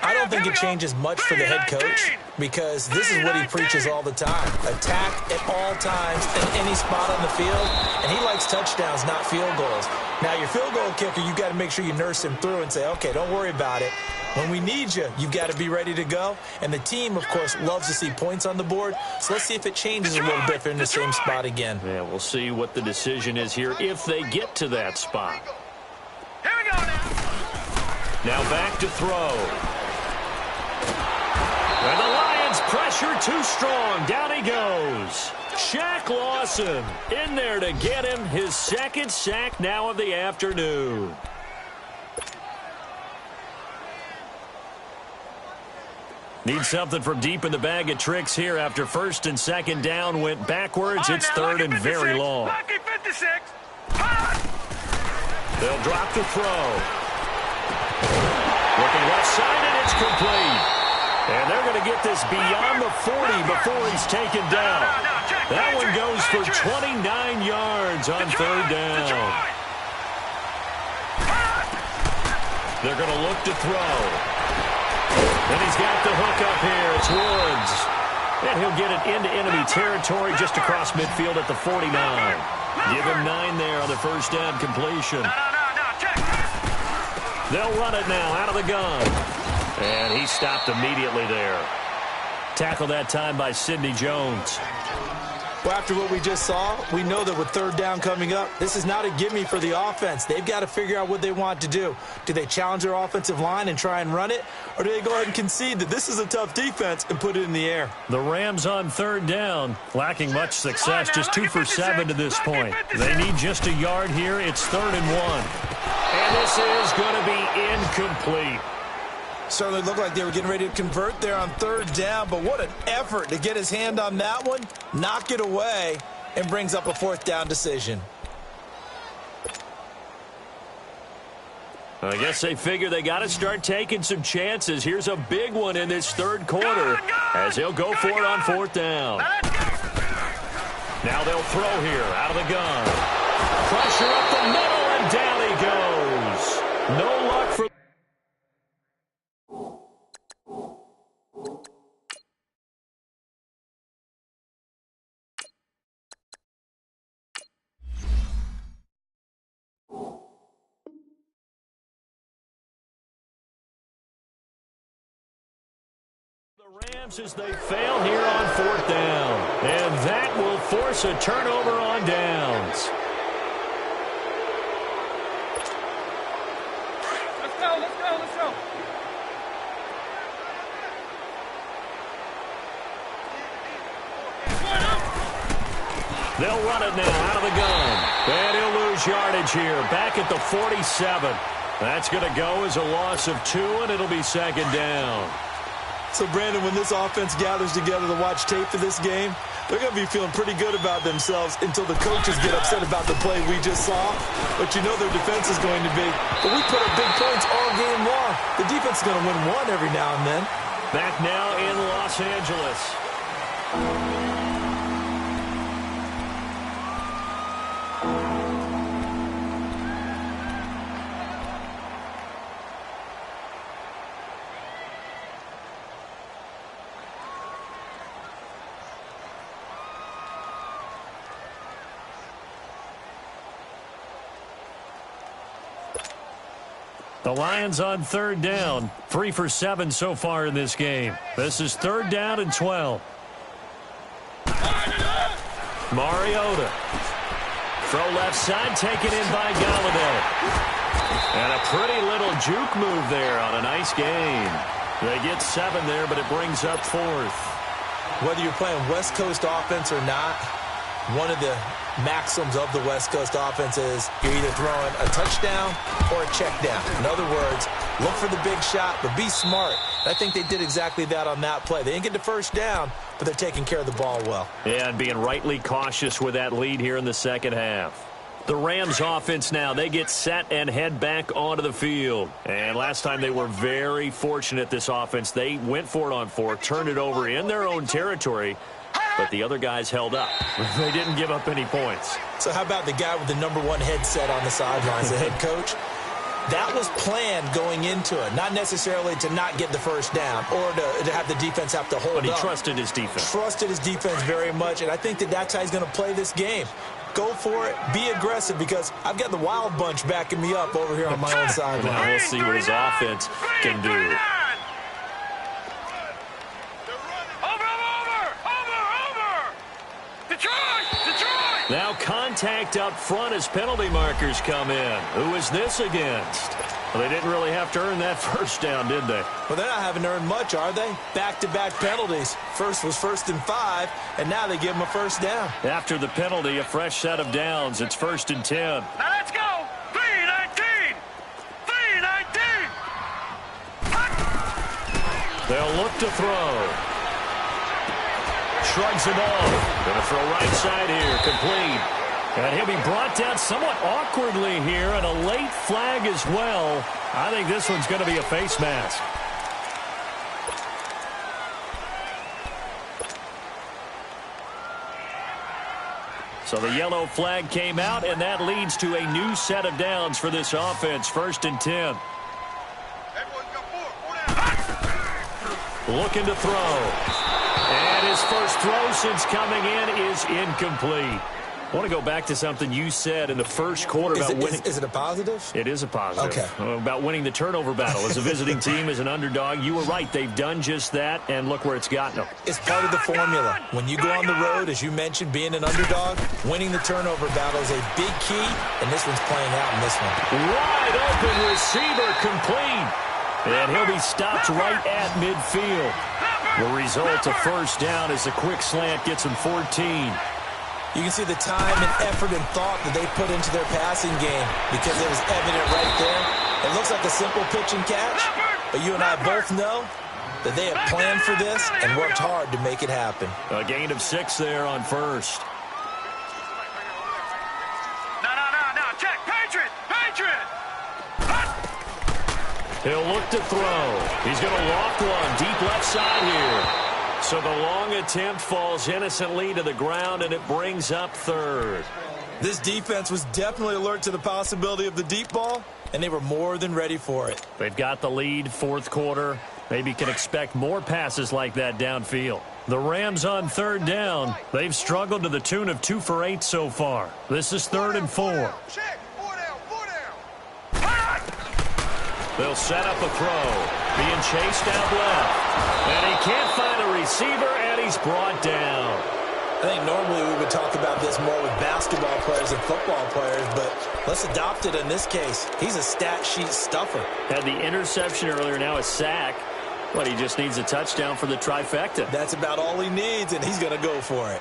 I don't think it changes much for the head coach because this is what he preaches all the time. Attack at all times in any spot on the field, and he likes touchdowns, not field goals. Now, your field goal kicker, you've got to make sure you nurse him through and say, okay, don't worry about it. When we need you, you've got to be ready to go. And the team, of course, loves to see points on the board. So let's see if it changes a little bit if they're in the same spot again. Yeah, we'll see what the decision is here if they get to that spot. Here we go now. Now back to throw. And the Lions pressure too strong. Down he goes. Shaq Lawson in there to get him his 2nd sack now of the afternoon. Need something from deep in the bag of tricks here after 1st and 2nd down went backwards. It's 3rd and very long. Lucky 56. They'll drop to throw. Looking left side, and it's complete. And they're going to get this beyond the 40 before he's taken down. That one goes for 29 yards on third down. They're going to look to throw. And he's got the hook up here. It's Woods. And he'll get it into enemy territory just across midfield at the 49. Give him 9 there on the first down completion. They'll run it now out of the gun. And he stopped immediately there. Tackled that time by Sidney Jones. Well, after what we just saw, we know that with third down coming up, this is not a gimme for the offense. They've got to figure out what they want to do. Do they challenge their offensive line and try and run it? Or do they go ahead and concede that this is a tough defense and put it in the air? The Rams on third down, lacking much success, just 2 for 7 to this point. They need just a yard here. It's 3rd and 1. And this is going to be incomplete. Certainly looked like they were getting ready to convert there on third down, but what an effort to get his hand on that one, knock it away, and brings up a 4th down decision. I guess they figure they got to start taking some chances. Here's a big one in this third quarter as they'll go for it on 4th down. Now they'll throw here out of the gun. Pressure up the middle, and down he goes. No luck for the Rams as they fail here on 4th down. And that will force a turnover on downs. Let's go, let's go, let's go. They'll run it now out of the gun. And he'll lose yardage here. Back at the 47. That's going to go as a loss of 2, and it'll be 2nd down. So, Brandon, when this offense gathers together to watch tape for this game, they're going to be feeling pretty good about themselves until the coaches get upset about the play we just saw. But you know their defense is going to be. But we put up big points all game long. The defense is going to win one every now and then. Back now in Los Angeles. The Lions on third down, 3 for 7 so far in this game. This is 3rd down and 12. Mariota. Throw left side, taken in by Galladay. And a pretty little juke move there on a nice gain. They get 7 there, but it brings up 4th. Whether you're playing West Coast offense or not, one of the maxims of the West Coast offense is you're either throwing a touchdown or a check down. In other words, look for the big shot, but be smart. I think they did exactly that on that play. They didn't get the first down, but they're taking care of the ball well. Yeah, and being rightly cautious with that lead here in the second half. The Rams offense now, they get set and head back onto the field. And last time they were very fortunate, this offense. They went for it on 4, turned it over in their own territory, but the other guys held up. They didn't give up any points. So how about the guy with the #1 headset on the sidelines, the head coach? That was planned going into it, not necessarily to not get the first down or to have the defense have to hold up. But he trusted his defense. Trusted his defense very much, and I think that's how he's going to play this game. Go for it. Be aggressive, because I've got the Wild Bunch backing me up over here on my own sideline. Now we'll see what his offense can do. Now contact up front as penalty markers come in. Who is this against? Well, they didn't really have to earn that first down, did they? Well, they're not having to earn much, are they? Back-to-back penalties. First was 1st and 5, and now they give them a first down. After the penalty, a fresh set of downs. It's 1st and 10. Now let's go. 3-19. 3-19. They'll look to throw. Shrugs it off. Going to throw right side here. Complete. And he'll be brought down somewhat awkwardly here, and a late flag as well. I think this one's going to be a face mask. So the yellow flag came out, and that leads to a new set of downs for this offense. 1st and 10. Looking to throw. And his first throw since coming in is incomplete. I want to go back to something you said in the first quarter about winning. Is it a positive? It is a positive. Okay. About winning the turnover battle. As a visiting team, as an underdog, you were right. They've done just that, and look where it's gotten them. It's part of the formula. When you go on the road, as you mentioned, being an underdog, winning the turnover battle is a big key, and this one's playing out in this one. Wide open receiver complete. And he'll be stopped right at midfield. The result, a first down as the quick slant gets him 14. You can see the time and effort and thought that they put into their passing game because it was evident right there. It looks like a simple pitch and catch, but you and I both know that they have planned for this and worked hard to make it happen. A gain of 6 there on first. No, check, Patriot! He'll look to throw. He's going to loft one deep left side here. So the long attempt falls innocently to the ground, and it brings up 3rd. This defense was definitely alert to the possibility of the deep ball, and they were more than ready for it. They've got the lead, 4th quarter. Maybe can expect more passes like that downfield. The Rams on 3rd down. They've struggled to the tune of 2 for 8 so far. This is 3rd and 4. They'll set up a throw. Being chased out left. And he can't find a receiver, and he's brought down. I think normally we would talk about this more with basketball players and football players, but let's adopt it in this case. He's a stat sheet stuffer. Had the interception earlier, now a sack. But he just needs a touchdown for the trifecta. That's about all he needs, and he's going to go for it.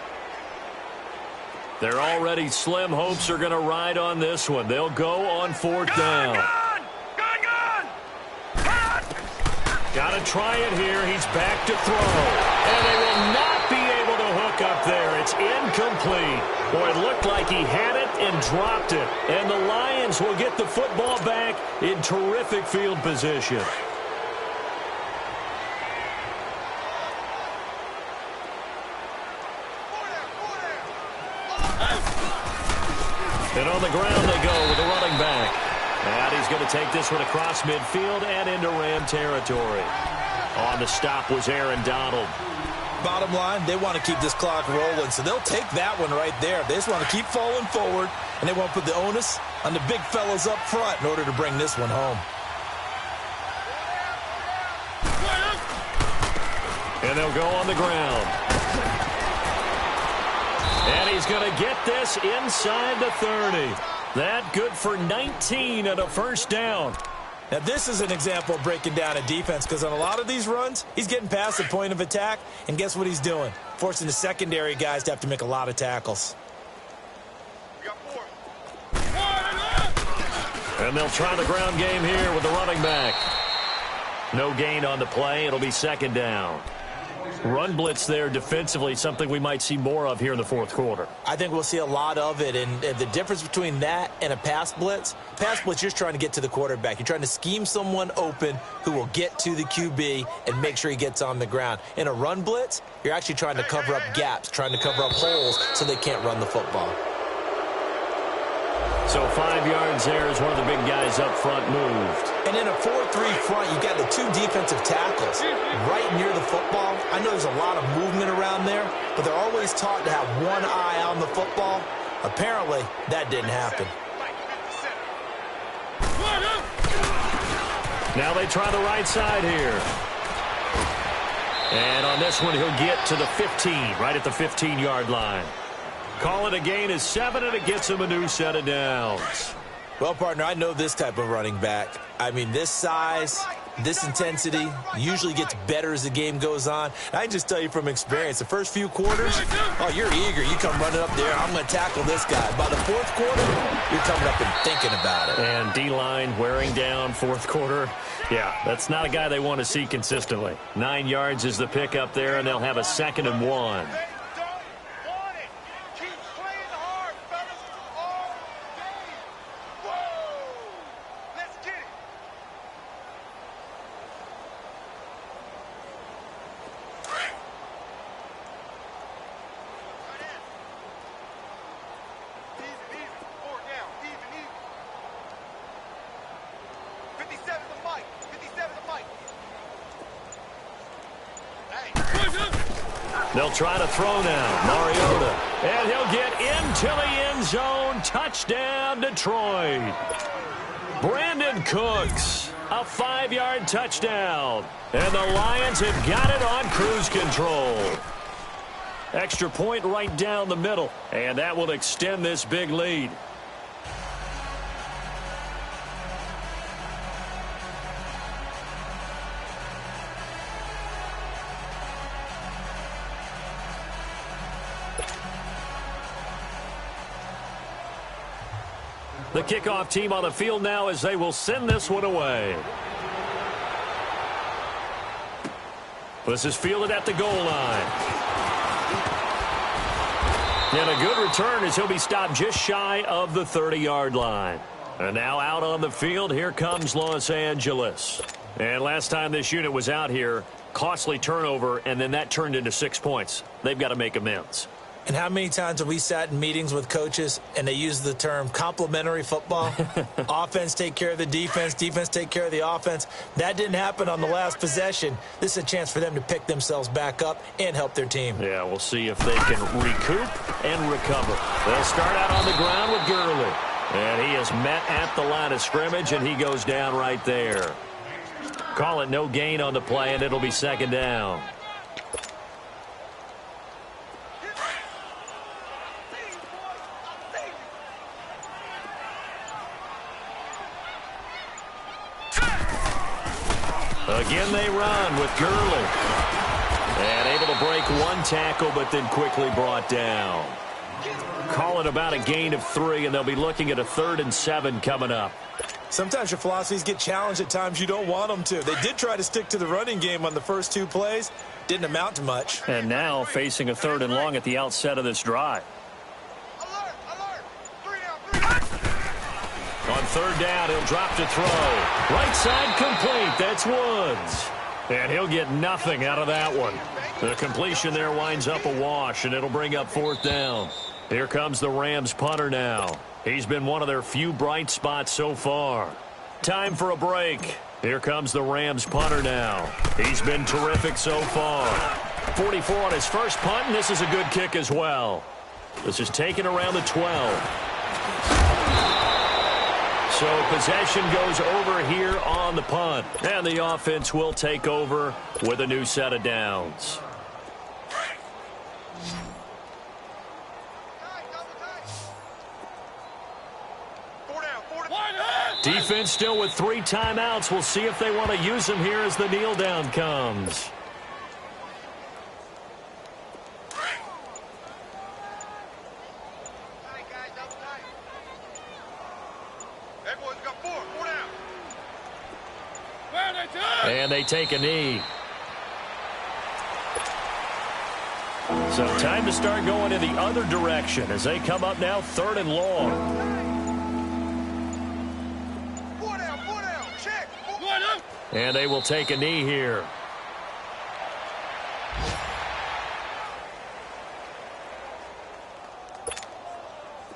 Their already slim hopes are going to ride on this one. They'll go on 4th down. Gun! Got to try it here. He's back to throw. And they will not be able to hook up there. It's incomplete. Boy, it looked like he had it and dropped it. And the Lions will get the football back in terrific field position. And on the ground they go with the running back. And he's going to take this one across midfield and into Ram territory. On the stop was Aaron Donald. Bottom line, they want to keep this clock rolling, so they'll take that one right there. They just want to keep falling forward, and they want to put the onus on the big fellas up front in order to bring this one home. And they'll go on the ground. And he's going to get this inside the 30. That good for 19 and a first down. Now, this is an example of breaking down a defense because on a lot of these runs, he's getting past the point of attack, and guess what he's doing? Forcing the secondary guys to have to make a lot of tackles. And they'll try the ground game here with the running back. No gain on the play. It'll be 2nd down. Run blitz there defensively, something we might see more of here in the 4th quarter. I think we'll see a lot of it, and the difference between that and a pass blitz, you're just trying to get to the quarterback. You're trying to scheme someone open who will get to the QB and make sure he gets on the ground. In a run blitz, you're actually trying to cover up gaps, trying to cover up holes so they can't run the football. So 5 yards there as one of the big guys up front moved. And in a 4-3 front, you've got the 2 defensive tackles right near the football. I know there's a lot of movement around there, but they're always taught to have one eye on the football. Apparently, that didn't happen. Now they try the right side here. And on this one, he'll get to the 15, right at the 15-yard line. Call it a gain of 7, and it gets him a new set of downs. Well, partner, I know this type of running back. I mean, this size, this intensity usually gets better as the game goes on. I can just tell you from experience, the first few quarters, oh, you're eager. You come running up there, I'm going to tackle this guy. By the 4th quarter, you're coming up and thinking about it. And D-line wearing down 4th quarter. Yeah, that's not a guy they want to see consistently. 9 yards is the pickup there, and they'll have a 2nd and 1. They'll try to throw now. Mariota. And he'll get into the end zone. Touchdown, Detroit. Brandon Cooks. A 5-yard touchdown. And the Lions have got it on cruise control. Extra point right down the middle. And that will extend this big lead. The kickoff team on the field now as they will send this one away. This is fielded at the goal line. And a good return as he'll be stopped just shy of the 30-yard line. And now out on the field, here comes Los Angeles. And last time this unit was out here, costly turnover, and then that turned into 6 points. They've got to make amends. And how many times have we sat in meetings with coaches and they use the term complementary football? Offense take care of the defense, defense take care of the offense. That didn't happen on the last possession. This is a chance for them to pick themselves back up and help their team. Yeah, we'll see if they can recoup and recover. They'll start out on the ground with Gurley. And he is met at the line of scrimmage, and he goes down right there. Call it no gain on the play, and it'll be second down. Again, they run with Gurley. And able to break one tackle, but then quickly brought down. Call it about a gain of 3, and they'll be looking at a 3rd and 7 coming up. Sometimes your philosophies get challenged at times you don't want them to. They did try to stick to the running game on the first 2 plays. Didn't amount to much. And now facing a 3rd and long at the outset of this drive. Alert, alert. 3 down, 3 down. On 3rd down, he'll drop to throw. Right side complete. That's Woods. And he'll get nothing out of that one. The completion there winds up a wash, and it'll bring up 4th down. Here comes the Rams punter now. He's been one of their few bright spots so far. Time for a break. Here comes the Rams punter now. He's been terrific so far. 44 on his first punt, and this is a good kick as well. This is taken around the 12. So possession goes over here on the punt. And the offense will take over with a new set of downs. Defense still with 3 timeouts. We'll see if they want to use them here as the kneel down comes. And they take a knee. So time to start going in the other direction as they come up now 3rd and long. And they will take a knee here.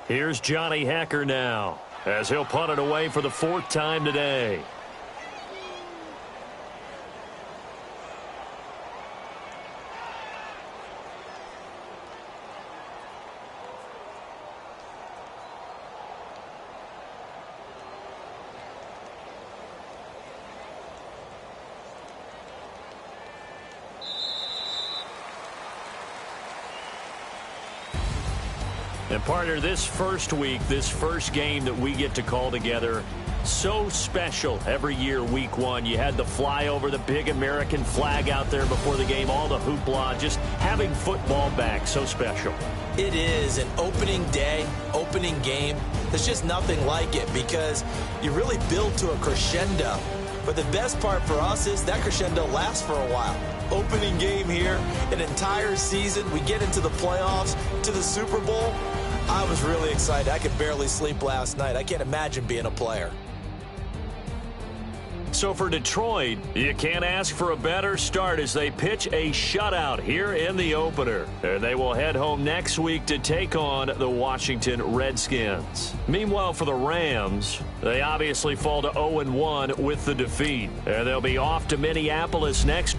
Here's Johnny Hekker now as he'll punt it away for the 4th time today. And partner, this first week, this first game that we get to call together, so special every year, week 1. You had the flyover, the big American flag out there before the game, all the hoopla, just having football back, so special. It is an opening day, opening game. There's just nothing like it because you really build to a crescendo. But the best part for us is that crescendo lasts for a while. Opening game here, an entire season. We get into the playoffs, to the Super Bowl. I was really excited. I could barely sleep last night. I can't imagine being a player. So for Detroit, you can't ask for a better start as they pitch a shutout here in the opener. And they will head home next week to take on the Washington Redskins. Meanwhile, for the Rams, they obviously fall to 0-1 with the defeat. And they'll be off to Minneapolis next.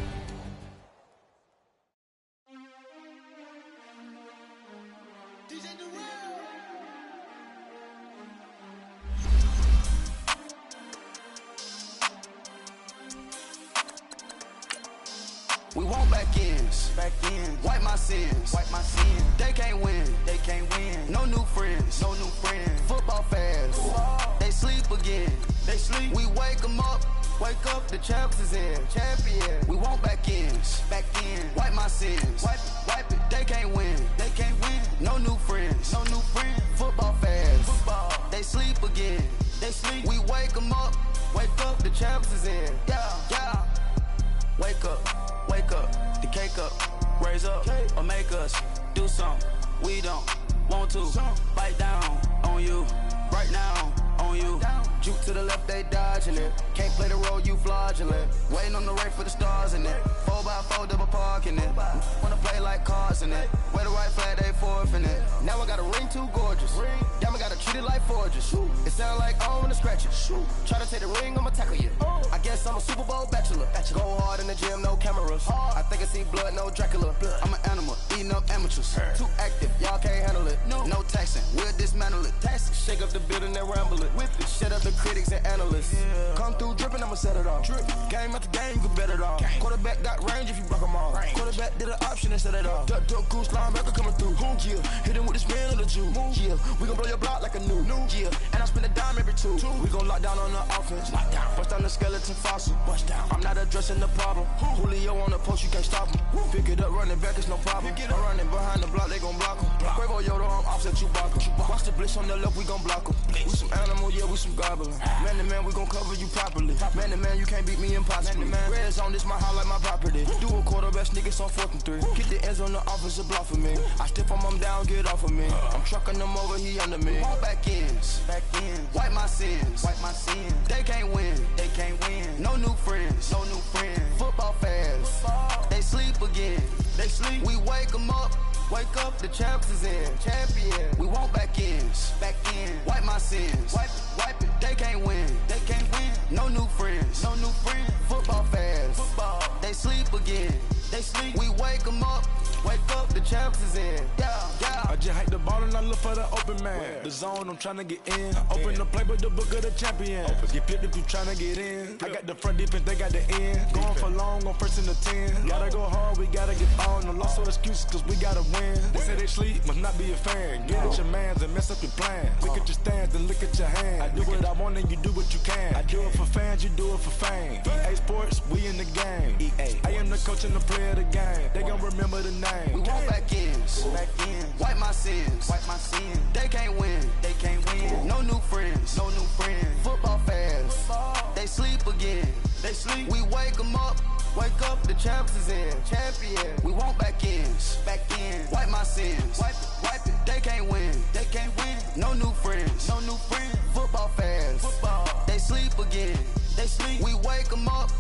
ins, wipe my sins, they can't win, no new friends, football fans, they sleep again, we wake them up, the champs is in, we want back ins, wipe my sins, wipe it, they can't win, no new friends, football fans, they sleep again, we wake them up, the champs is in, yeah, wake up, the cake up, raise up, or make us do something we don't want to, bite down on you, right now on you, juke to the left, they dodging it, can't play the role, you fraudulent, waiting on the right for the stars in it, 4x4 double parking it, wanna play like cars in it, wear the white flag, they forfeit it, now I got a ring too gorgeous, damn I gotta treat it like forges, it sound like I don't wanna scratch it, try to take the ring, I'ma tackle you, I guess I'm a Super Bowl bachelor, go hard in the gym, no cameras, I think I see blood, no Dracula, I'm an animal, eating up amateurs, too active, y'all can't handle it, no taxing, we'll dismantle it, shake up the building and ramble it, whip it, shut up the critics and analysts, come through dripping, I'ma set it off, game after game, you can bet it off, quarterback got range if you block them all, quarterback did an option and set it off, duck, goose, linebacker coming through, yeah, hit him with the spin of the Jew, yeah, we gon' blow your block like a new, yeah, and I spin a dime every two, we gon' lock down on the offense, bust down the skeleton fossil, I'm not addressing the problem, Julio on the post, you can't stop him, pick it up, running back, it's no problem, I'm running behind the block, they gon' block him, Quavo Yoda, I'm offset Chewbacca, watch the blitz on the left, we gon' block him, we some animal, yeah, we some goblin, man to man, we gon' cover you properly, man to man, you can't beat me impossibly, red zone, this my house like my property, do a quarterback sneakers on 4th and 3, get the ends on the offensive block for me, I stiff him down, get off of me, I'm trucking them over, he under me, want back ins, wipe my sins, they can't win, no new friends, football fans, they sleep again, we wake them up, the champs is in, we want back ins, wipe my sins, wipe it, they can't win, no new friends, football fans, they sleep again, we wake them up, the champs is in, yeah. I just hike the ball and I look for the open man. The zone, I'm tryna get in. Open the playbook, the book of the champion. Get flipped if you tryna get in. I got the front defense, they got the end. Going for long, on 1st and the 10. Gotta go hard, we gotta get on. No loss or excuses, cause we gotta win. They say they sleep, must not be a fan. Get at your mans and mess up your plan. Look at your stands and look at your hands. I do what I want and you do what you can. I do it for fans, you do it for fame. EA Sports, we in the game. I am the coach and the player of the game. They gon' remember the name. We want back ins, wipe my sins, they can't win, no new friends, football fans, they sleep again, we wake them up, the champs is in, we want back ins, wipe my sins, wipe it, they can't win, no new friends, football fans, they sleep again, we wake them up,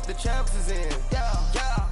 the champs is in, yeah.